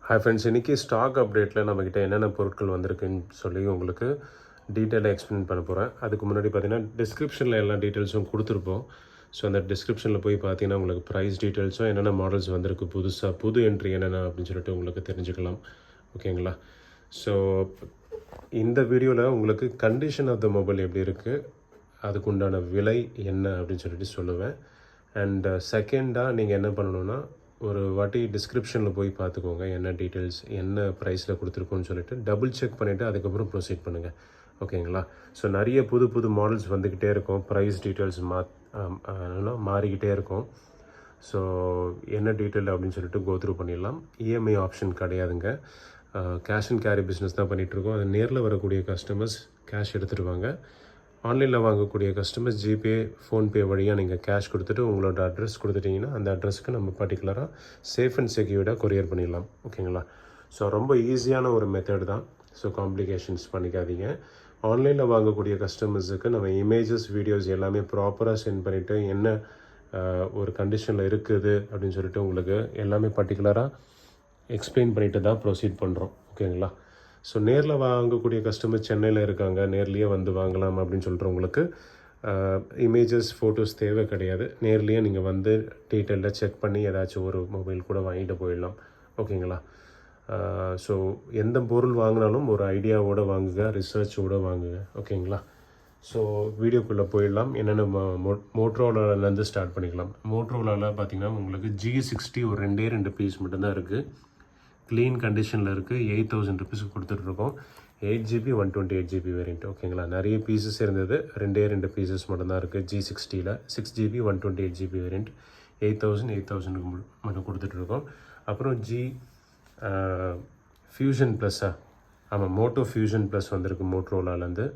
Hi friends, இன்றைக்கி stock அப்டேட்டில் நம்மக்கிட்ட என்னென்ன பொருட்கள் வந்திருக்குன்னு சொல்லி உங்களுக்கு டீட்டெயிலாக எக்ஸ்பிளைன் பண்ண போகிறேன். அதுக்கு முன்னாடி பார்த்தீங்கன்னா டிஸ்கிரிப்ஷனில் எல்லா டீட்டெயில்ஸும் கொடுத்துருப்போம். ஸோ அந்த டிஸ்கிரிப்ஷனில் போய் பார்த்தீங்கன்னா உங்களுக்கு ப்ரைஸ் டீட்டெயில்ஸும் என்னென்ன மாடல்ஸ் வந்திருக்கு, புது என்ட்ரி என்னென்ன அப்படின்னு சொல்லிட்டு உங்களுக்கு தெரிஞ்சுக்கலாம். ஓகேங்களா? ஸோ இந்த வீடியோவில் உங்களுக்கு கண்டிஷன் ஆஃப் த மொபைல் எப்படி இருக்குது, அதுக்கு உண்டான விலை என்ன அப்படின்னு சொல்லிட்டு சொல்லுவேன். அண்ட் செகண்டாக நீங்கள் என்ன பண்ணணுன்னா, ஒரு வாட்டி டிஸ்கிரிப்ஷனில் போய் பார்த்துக்கோங்க என்ன டீட்டெயில்ஸ் என்ன ப்ரைஸில் கொடுத்துருக்கோன்னு சொல்லிட்டு டபுள் செக் பண்ணிவிட்டு அதுக்கப்புறம் ப்ரொசீட் பண்ணுங்கள். ஓகேங்களா? ஸோ நிறைய புது மாடல்ஸ் வந்துக்கிட்டே இருக்கும், ப்ரைஸ் டீட்டெயில்ஸ் மாறிக்கிட்டே இருக்கும். ஸோ என்ன டீட்டெயில் அப்படின்னு சொல்லிட்டு கோத்ரூ பண்ணிடலாம். இஎம்ஐ ஆப்ஷன் கிடையாதுங்க. கேஷ் அண்ட் கேரி பிஸ்னஸ் தான் பண்ணிகிட்ருக்கோம். அது நேரில் வரக்கூடிய கஸ்டமர்ஸ் கேஷ் எடுத்துடுவாங்க. ஆன்லைனில் வாங்கக்கூடிய கஸ்டமர்ஸ் ஜிபே, ஃபோன்பே வழியாக நீங்கள் கேஷ் கொடுத்துட்டு உங்களோட அட்ரஸ் கொடுத்துட்டிங்கன்னா அந்த அட்ரஸ்க்கு நம்ம பர்டிகுலராக சேஃப் அண்ட் செக்யூர்டாக கொரியர் பண்ணிடலாம். ஓகேங்களா? ஸோ ரொம்ப ஈஸியான ஒரு மெத்தட் தான். ஸோ காம்ப்ளிகேஷன்ஸ் பண்ணிக்காதீங்க. ஆன்லைனில் வாங்கக்கூடிய கஸ்டமர்ஸுக்கு நம்ம இமேஜஸ், வீடியோஸ் எல்லாமே ப்ராப்பராக சென்ட் பண்ணிவிட்டு என்ன ஒரு கண்டிஷனில் இருக்குது அப்படின்னு சொல்லிட்டு உங்களுக்கு எல்லாமே பர்டிகுலராக எக்ஸ்பிளைன் பண்ணிவிட்டு தான் ப்ரொசீட் பண்ணுறோம். ஓகேங்களா? ஸோ நேரில் வாங்கக்கூடிய கஸ்டமர் சென்னையில் இருக்காங்க, நேர்லேயே வந்து வாங்கலாம் அப்படின்னு சொல்கிறவங்களுக்கு இமேஜஸ், ஃபோட்டோஸ் தேவை கிடையாது. நேர்லேயே நீங்கள் வந்து டீட்டெயிலாக செக் பண்ணி ஏதாச்சும் ஒரு மொபைல் கூட வாங்கிட்டு போயிடலாம். ஓகேங்களா? ஸோ எந்த பொருள் வாங்கினாலும் ஒரு ஐடியாவோடு வாங்குங்க, ரிசர்ச்சோடு வாங்குங்க. ஓகேங்களா? ஸோ வீடியோக்குள்ளே போயிடலாம். என்னென்ன மோட்ரோலாலேருந்து ஸ்டார்ட் பண்ணிக்கலாம். மோட்ரோலாவில் பார்த்திங்கன்னா உங்களுக்கு G60 ஒரு ரெண்டு பீஸ் மட்டும்தான் இருக்குது. க்ளீன் கண்டிஷனில் இருக்குது. 8,000 ருபீஸுக்கு கொடுத்துட்ருக்கோம். 8GB 128GB variant. ஓகேங்களா? நிறைய பீசஸ் இருந்தது, ரெண்டு பீசஸ் மட்டும்தான் இருக்குது. G60ல் 6GB 128GB வேரியண்ட் 8,000 மட்டும் கொடுத்துட்ருக்கோம். அப்புறம் ஃபியூஷன் ப்ளஸ்ஸா, ஆமாம், மோட்டோ ஃபியூஷன் ப்ளஸ் வந்திருக்கு மோட்ரோலாலேருந்து.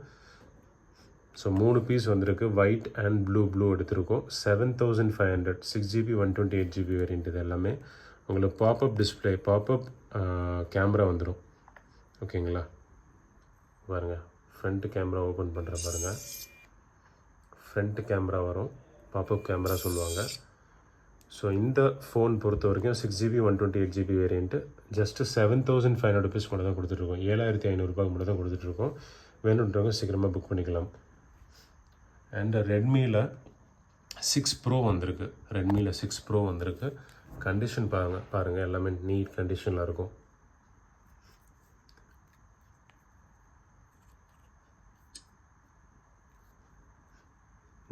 ஸோ 3 பீஸ் வந்திருக்கு. ஒயிட் அண்ட் ப்ளூ எடுத்திருக்கோம். 7,500 6GB 128GB வேரியண்ட். இது எல்லாமே உங்களுக்கு பாப்அப் டிஸ்பிளே, பாப்அப் கேமரா வந்துடும். ஓகேங்களா? பாருங்கள், ஃப்ரண்ட் கேமரா ஓப்பன் பண்ணுற பாருங்கள், ஃப்ரண்ட் கேமரா வரும், பாப்அப் கேமரா சொல்லுவாங்க. ஸோ இந்த ஃபோன் பொறுத்த வரைக்கும் 6GB 128GB variant just 7,500 rupees மட்டும் தான் கொடுத்துட்ருக்கோம். 7,500 மட்டும் தான் கொடுத்துட்ருக்கோம். வேணுன்றவங்க சீக்கிரமாக புக் பண்ணிக்கலாம். அண்ட் ரெட்மியில் 6 ப்ரோ வந்திருக்கு. ரெட்மியில் 6 ப்ரோ வந்திருக்கு. கண்டிஷன் பாருங்கள் எல்லாமே நீட் கண்டிஷனில் இருக்கும்.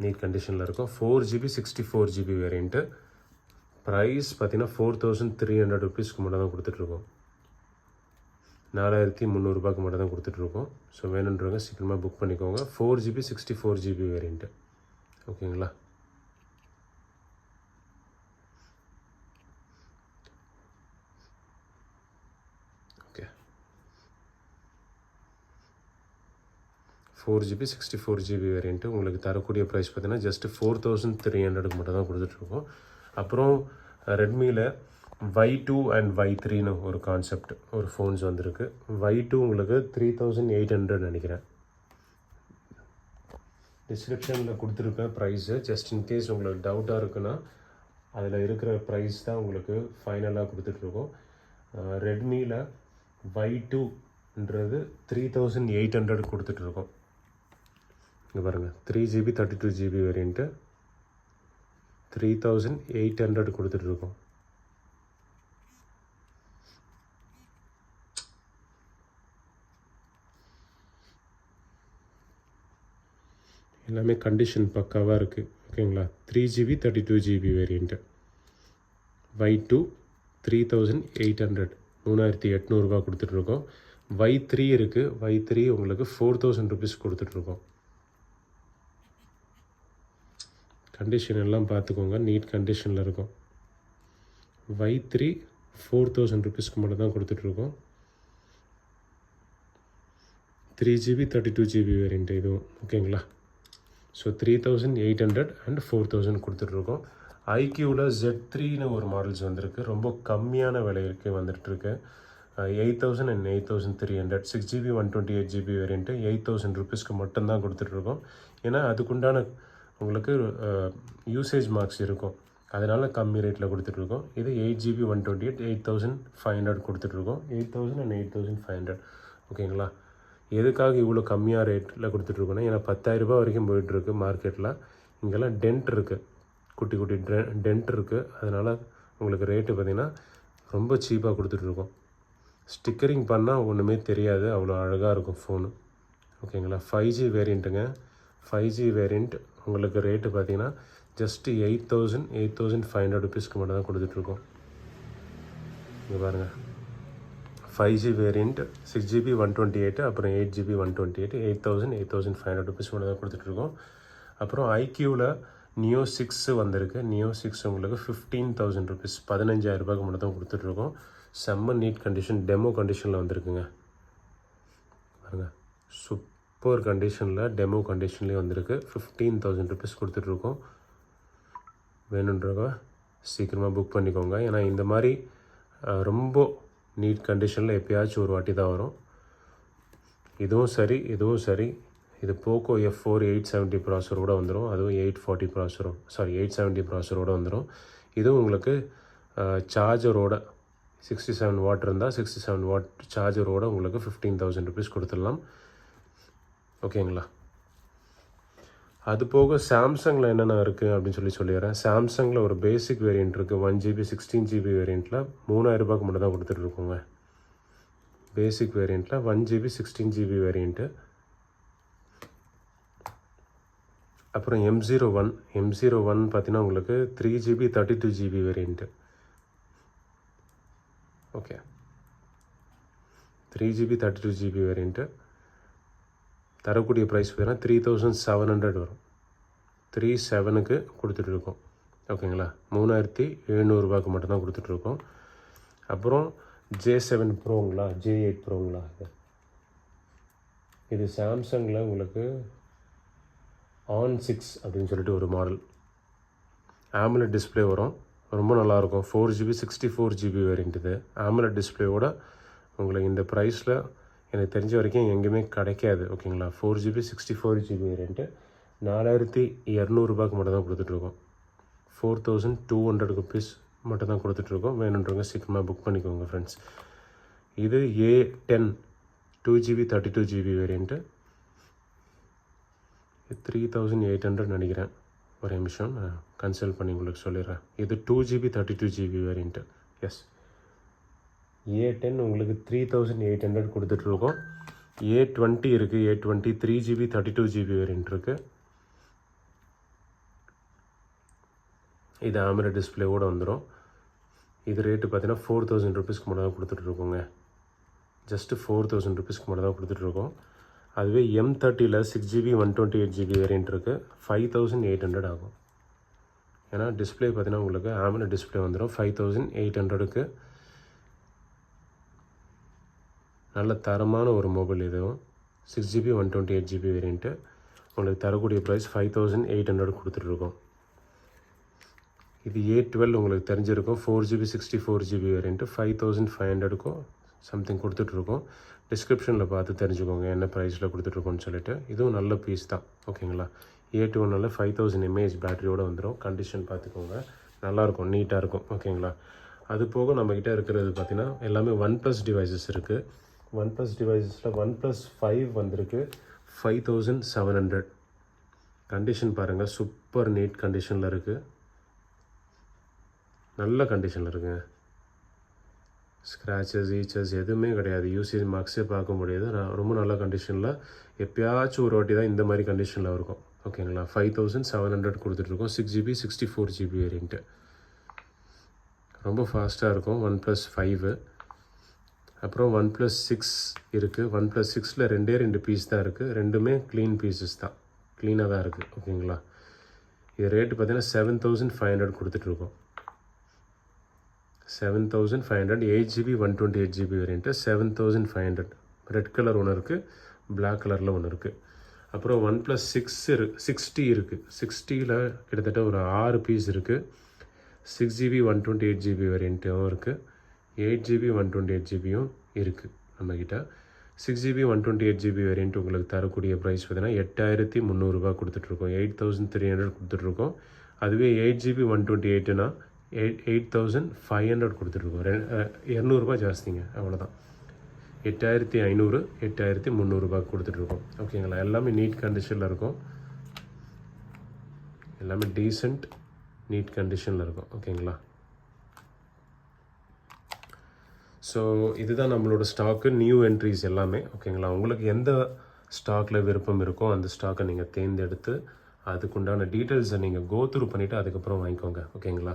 நீட் கண்டிஷனில் இருக்கும். 4GB 64GB variant. ப்ரைஸ் பார்த்தீங்கன்னா 4,300 ருபீஸ்க்கு மட்டும் தான் கொடுத்துட்ருக்கோம். 4,300 மட்டும் தான் கொடுத்துட்ருக்கோம். ஸோ வேணுன்றவங்க சீக்கிரமாக புக் பண்ணிக்கோங்க. 4GB 64GB variant. ஓகேங்களா? ஓகே, 4GB 64GB வேரியண்ட்டு உங்களுக்கு தரக்கூடிய ப்ரைஸ் பார்த்தீங்கன்னா ஜஸ்ட்டு 4,300 மட்டும் தான் கொடுத்துட்ருக்கோம். அப்புறம் ரெட்மியில் Y2 அண்ட் Y3ன்னு ஒரு கான்செப்ட் ஒரு ஃபோன்ஸ் வந்திருக்கு. Y2 உங்களுக்கு 3,800 நினைக்கிறேன். டிஸ்கிரிப்ஷனில் கொடுத்துருப்பேன் ப்ரைஸு. ஜஸ்ட் இன்கேஸ் உங்களுக்கு டவுட்டாக இருக்குன்னா அதில் இருக்கிற ப்ரைஸ் தான் உங்களுக்கு ஃபைனலாக கொடுத்துட்ருக்கோம். ரெட்மியில் Y2ன்றது 3,800 கொடுத்துட்ருக்கோம். இங்கே பாருங்கள், 3GB 32GB வேரியண்ட்டு 3,800 கொடுத்துட்ருக்கோம். எல்லாமே கண்டிஷன் பக்காவாக இருக்குது. ஓகேங்களா? 3GB 32GB வேரியண்ட்டு Y2 3,800 3,800 கொடுத்துட்ருக்கோம். Y3 இருக்குது. Y3 உங்களுக்கு 4,000 ருபீஸ் கொடுத்துட்ருக்கோம். கண்டிஷன் எல்லாம் பார்த்துக்கோங்க, நீட் கண்டிஷனில் இருக்கும். Y3 4,000 ருபீஸ்க்கு மட்டும் தான் கொடுத்துட்ருக்கோம். 3GB 32GB வேரியண்ட் இதுவும். ஓகேங்களா? ஸோ 3,800 அண்ட் 4,000 கொடுத்துட்ருக்கோம். ஐக்யூவில் Z3ன்னு ஒரு மாடல்ஸ் வந்திருக்கு. ரொம்ப கம்மியான விலைக்கு வந்துட்டுருக்கு. 8,000 அண்ட் 8,300 6GB 128GB வேரியண்ட்டு 8,000 ருபீஸ்க்கு மட்டும்தான் கொடுத்துட்ருக்கோம். ஏன்னா அதுக்குண்டான உங்களுக்கு யூசேஜ் மார்க்ஸ் இருக்கும். அதனால் கம்மி ரேட்டில் கொடுத்துட்ருக்கோம். இது 8GB 128 8500 கொடுத்துட்ருக்கோம். 8000 அண்ட் 8500 ஓகேங்களா. எதுக்காக இவ்வளோ கம்மியாக ரேட்டில் கொடுத்துட்ருக்கோன்னா, ஏன்னா 10,000 வரைக்கும் போயிட்டுருக்கு மார்க்கெட்டில். இங்கெல்லாம் டென்ட் இருக்குது, குட்டி குட்டி டென்ட் இருக்குது. அதனால் உங்களுக்கு ரேட்டு பார்த்திங்கன்னா ரொம்ப சீப்பாக கொடுத்துட்ருக்கோம். ஸ்டிக்கரிங் பண்ணால் ஒன்றுமே தெரியாது, அவ்வளோ அழகாக இருக்கும் ஃபோனு ஓகேங்களா. 5G வேரியண்ட்டுங்க. 5G வேரியண்ட் உங்களுக்கு ரேட்டு பார்த்திங்கன்னா ஜஸ்ட்டு 8500 ருபீஸ்க்கு மட்டும் தான் கொடுத்துட்ருக்கோம். இங்கே பாருங்கள், 5G வேரியண்ட் 6GB 128 அப்புறம் 8GB 128 8500 ருபீஸ் மட்டும் தான் கொடுத்துட்ருக்கோம். அப்புறம் ஐக்யூவில் நியோ 6 வந்திருக்கு. நியோ 6 உங்களுக்கு 15,000 ருபீஸ் 15,000 ரூபாய்க்கு மட்டும் தான் கொடுத்துட்ருக்கோம். செம்ம நீட் கண்டிஷன், டெமோ கண்டிஷனில் வந்திருக்குங்க பாருங்கள். சூப்பர் கண்டிஷனில் டெமோ கண்டிஷன்லேயே வந்திருக்கு. 15,000 ருபீஸ் கொடுத்துட்ருக்கோம். வேணுன்றவங்க சீக்கிரமாக புக் பண்ணிக்கோங்க. ஏன்னா இந்த மாதிரி ரொம்ப நீட் கண்டிஷனில் எப்போயாச்சும் ஒரு வாட்டி தான் வரும். இதுவும் சரி இதுவும் சரி. இது போக்கோ F4 870 ப்ராசரோடு வந்துடும். அதுவும் 870 ப்ராசரோடு வந்துடும். இதுவும் உங்களுக்கு சார்ஜரோட 67 வாட் இருந்தால் 67 வாட் சார்ஜரோடு உங்களுக்கு 15,000 ருபீஸ் கொடுத்துடலாம் ஓகேங்களா. அது போக சாம்சங்கில் என்னென்ன இருக்குது அப்படின்னு சொல்லிடுறேன். சாம்சங்கில் ஒரு பேசிக் வேரியண்ட் இருக்குது. 1GB 16GB வேரியண்ட்டில் 3000 ரூபாய்க்கு மட்டும் தான் கொடுத்துட்ருக்கோங்க. பேசிக் வேரியண்ட்டில் 1GB 16GB வேரியண்ட்டு. அப்புறம் M01 பார்த்தீங்கன்னா உங்களுக்கு 3GB 32GB variant. Okay, 3GB 32GB variant தரக்கூடிய ப்ரைஸ் பார்த்தீங்கன்னா 3700 வரும். 37க்கு கொடுத்துட்ருக்கோம் ஓகேங்களா. 3700 ரூபாய்க்கு மட்டும்தான் கொடுத்துட்ருக்கோம். அப்புறம் J7 ப்ரோங்களா, J8 ப்ரோங்களா, இது சாம்சங்கில் உங்களுக்கு On 6 அப்படின்னு சொல்லிட்டு ஒரு மாடல். AMOLED டிஸ்பிளே வரும், ரொம்ப நல்லாயிருக்கும். 4GB 64GB variant. இது AMOLED டிஸ்பிளேவோட உங்களுக்கு இந்த ப்ரைஸில் எனக்கு தெரிஞ்ச வரைக்கும் எங்கேயுமே கிடைக்காது ஓகேங்களா. 4GB 64GB வேரியண்ட்டு 4200 ரூபாய்க்கு மட்டும் தான் கொடுத்துட்ருக்கோம். 4200 ருபீஸ் மட்டும் தான் கொடுத்துட்ருக்கோம். வேணுன்றவங்க சீக்கிரமாக புக் பண்ணிக்கோங்க ஃப்ரெண்ட்ஸ். இது A10 2GB 32GB வேரியண்ட்டு 3800 நினைக்கிறேன். ஒரு நிமிஷம் நான் கன்சல்ட் பண்ணி உங்களுக்கு சொல்லிடுறேன். இது 2GB 32GB variant. S, A10 உங்களுக்கு 3800 கொடுத்துட்ருக்கோம். A20 இருக்குது. A20 3GB 32GB வேரியண்ட் இருக்குது. இது AMOLED டிஸ்பிளேவோடு வந்துடும். இது ரேட்டு பார்த்தீங்கன்னா 4000 ருபீஸ்க்கு மட்டும் தான் கொடுத்துட்ருக்கோங்க. ஜஸ்ட்டு 4000 ருபீஸ்க்கு மட்டும் தான் கொடுத்துட்ருக்கோம். அதுவே M30ல் 6GB 128GB வேரியண்ட் இருக்குது. 5800 ஆகும். ஏன்னா டிஸ்பிளே பார்த்தீங்கன்னா உங்களுக்கு AMOLED டிஸ்பிளே வந்துடும். 5800க்கு நல்ல தரமான ஒரு மொபைல். இதுவும் 6GB 128GB வேரியண்ட்டு உங்களுக்கு தரக்கூடிய ப்ரைஸ் 5800 கொடுத்துட்ருக்கோம். இது A12 உங்களுக்கு தெரிஞ்சிருக்கும். 4GB 64GB வேரியண்ட்டு 5500க்கும் சம்திங் கொடுத்துட்ருக்கோம். டிஸ்கிரிப்ஷனில் பார்த்து தெரிஞ்சுக்கோங்க என்ன ப்ரைஸில் கொடுத்துட்ருக்கோன்னு சொல்லிட்டு. இதுவும் நல்ல பீஸ் தான் ஓகேங்களா. A21 5000 mAh பேட்டரியோடு வந்துடும். கண்டிஷன் பார்த்துக்கோங்க, நல்லாயிருக்கும், நீட்டாக இருக்கும் ஓகேங்களா. அது போக நம்மக்கிட்ட இருக்கிறது பார்த்திங்கன்னா எல்லாமே OnePlus டிவைசஸ் இருக்குது. OnePlus டிவைசஸில் OnePlus 5 வந்திருக்கு. 5700. கண்டிஷன் பாருங்கள், சூப்பர் நீட் கண்டிஷனில் இருக்குது. நல்ல கண்டிஷனில் இருக்குங்க. ஸ்க்ராச்சஸ் ஈச்சஸ் எதுவுமே கிடையாது. யூசேஜ் மார்க்ஸே பார்க்க முடியாது. ரொம்ப நல்ல கண்டிஷனில் எப்போயாச்சும் ஒரு வாட்டி தான் இந்த மாதிரி கண்டிஷனில் இருக்கும் ஓகேங்களா. 5700 கொடுத்துட்ருக்கோம். 6GB 64GB வேரியண்ட்டு ரொம்ப ஃபாஸ்ட்டாக இருக்கும். OnePlus 5. அப்புறம் OnePlus 6 இருக்குது. OnePlus 6ல் 2 பீஸ் தான் இருக்குது. ரெண்டுமே க்ளீன் பீசஸ் தான், க்ளீனாக தான் இருக்குது ஓகேங்களா. இது ரேட்டு பார்த்தீங்கன்னா 7500 கொடுத்துட்ருக்கோம். 7500. 8GB 128GB variant 7500. Red colour ஒன்று இருக்குது, பிளாக் கலரில் ஒன்று இருக்குது. அப்புறம் OnePlus 60 இருக்குது. 60ல் கிட்டத்தட்ட ஒரு 6 பீஸ் இருக்குது. 6GB 128GB வேரியண்ட்டும் இருக்குது. 8GB 128GBயும் இருக்குது நம்மக்கிட்ட. 6GB 128GB வேரியண்ட் உங்களுக்கு தரக்கூடிய ப்ரைஸ் பார்த்தீங்கன்னா 8300 ரூபா கொடுத்துட்ருக்கோம். 8300 கொடுத்துட்ருக்கோம். அதுவே 8GB 128னா 8,500 கொடுத்துட்ருக்கோம். 200 ஜாஸ்திங்க, அவ்வளோதான். 8,500 8,300 கொடுத்துட்ருக்கோம். ஓகேங்களா? எல்லாமே நீட் கண்டிஷனில் இருக்கும், எல்லாமே டீசெண்ட் நீட் கண்டிஷனில் இருக்கும். ஓகேங்களா? ஸோ இதுதான் நம்மளோட ஸ்டாக்கு, நியூ என்ட்ரிஸ் எல்லாமே. ஓகேங்களா? உங்களுக்கு எந்த ஸ்டாக்கில் விருப்பம் இருக்கோ அந்த ஸ்டாக்கை நீங்கள் தேர்ந்தெடுத்து அதுக்குண்டான டீட்டெயில்ஸை நீங்கள் கோத்ரூ பண்ணிவிட்டு அதுக்கப்புறம் வாங்கிக்கோங்க. ஓகேங்களா?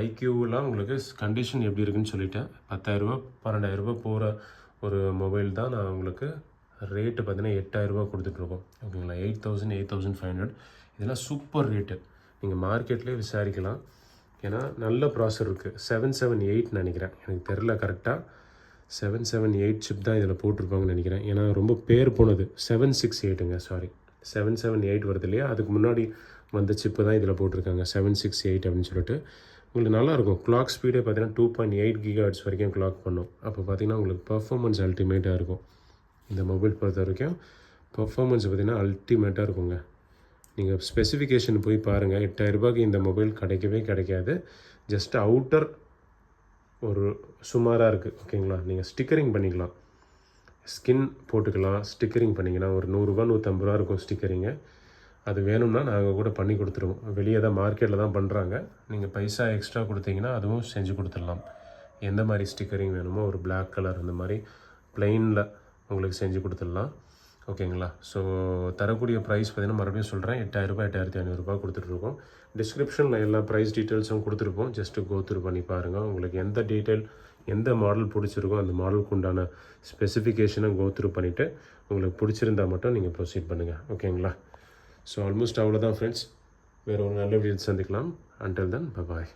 ஐக்யூலாம் உங்களுக்கு கண்டிஷன் எப்படி இருக்குன்னு சொல்லிட்டேன். 10,000 12,000 போகிற ஒரு மொபைல் தான் நான் உங்களுக்கு ரேட்டு பார்த்தீங்கன்னா 8,000 கொடுத்துட்ருக்கோம். ஓகேங்களா? 8,000 8,500 இதெல்லாம் சூப்பர் ரேட்டு. நீங்கள் மார்க்கெட்லேயே விசாரிக்கலாம். ஏன்னா நல்ல ப்ராசர் இருக்குது. 778 நினைக்கிறேன், எனக்கு தெரில கரெக்டாக. 778 சிப் தான் இதில் போட்டிருப்பாங்கன்னு நினைக்கிறேன். ஏன்னா ரொம்ப பேர் போனது 768ங்க, சாரி 778 வருது இல்லையா, அதுக்கு முன்னாடி வந்த சிப்பு தான் இதில் போட்டிருக்காங்க 768 அப்படின்னு சொல்லிட்டு. உங்களுக்கு நல்லாயிருக்கும். கிளாக் ஸ்பீடே பார்த்தீங்கன்னா 2.8 GHz வரைக்கும் கிளாக் பண்ணும். அப்போ பார்த்தீங்கன்னா உங்களுக்கு பர்ஃபார்மன்ஸ் அல்டிமேட்டாக இருக்கும். இந்த மொபைல் பொறுத்த வரைக்கும் பர்ஃபார்மன்ஸ் பார்த்திங்கன்னா அல்டிமேட்டாக இருக்குங்க. நீங்கள் ஸ்பெசிஃபிகேஷன் போய் பாருங்கள். 8,000 இந்த மொபைல் கிடைக்கவே கிடைக்காது. ஜஸ்ட் அவுட்டர் ஒரு சுமாராக இருக்குது. ஓகேங்களா? நீங்கள் ஸ்டிக்கரிங் பண்ணிக்கலாம், ஸ்கின் போட்டுக்கலாம். ஸ்டிக்கரிங் பண்ணிங்கன்னா ஒரு 100 150 இருக்கும் ஸ்டிக்கரிங்கு. அது வேணும்னா நாங்கள் கூட பண்ணி கொடுத்துருவோம். வெளியே தான் மார்க்கெட்டில் தான் பண்ணுறாங்க. நீங்கள் பைசா எக்ஸ்ட்ரா கொடுத்தீங்கன்னா அதுவும் செஞ்சு கொடுத்துடலாம். எந்த மாதிரி ஸ்டிக்கரிங் வேணுமோ ஒரு பிளாக் கலர் இந்த மாதிரி ப்ளெயினில் உங்களுக்கு செஞ்சு கொடுத்துடலாம். ஓகேங்களா? ஸோ தரக்கூடிய ப்ரைஸ் பார்த்திங்கன்னா மறுபடியும் சொல்கிறேன், 8,000 8,500 கொடுத்துட்ருக்கோம். டிஸ்கிரிப்ஷனில் எல்லா ப்ரைஸ் டீட்டெயில்ஸும் கொடுத்துருப்போம். ஜஸ்ட்டு கோத்ரூ பண்ணி பாருங்கள். உங்களுக்கு எந்த டீட்டெயில் எந்த மாடல் பிடிச்சிருக்கோ அந்த மாடலுக்கு உண்டான ஸ்பெசிஃபிகேஷனை கோத்ரூ பண்ணிவிட்டு உங்களுக்கு பிடிச்சிருந்தால் மட்டும் நீங்கள் ப்ரொசீட் பண்ணுங்கள். ஓகேங்களா? ஸோ ஆல்மோஸ்ட் அவ்வளோதான் ஃப்ரெண்ட்ஸ். வேறு ஒரு நல்ல வீடியோ சந்திக்கலாம். Until then bye bye.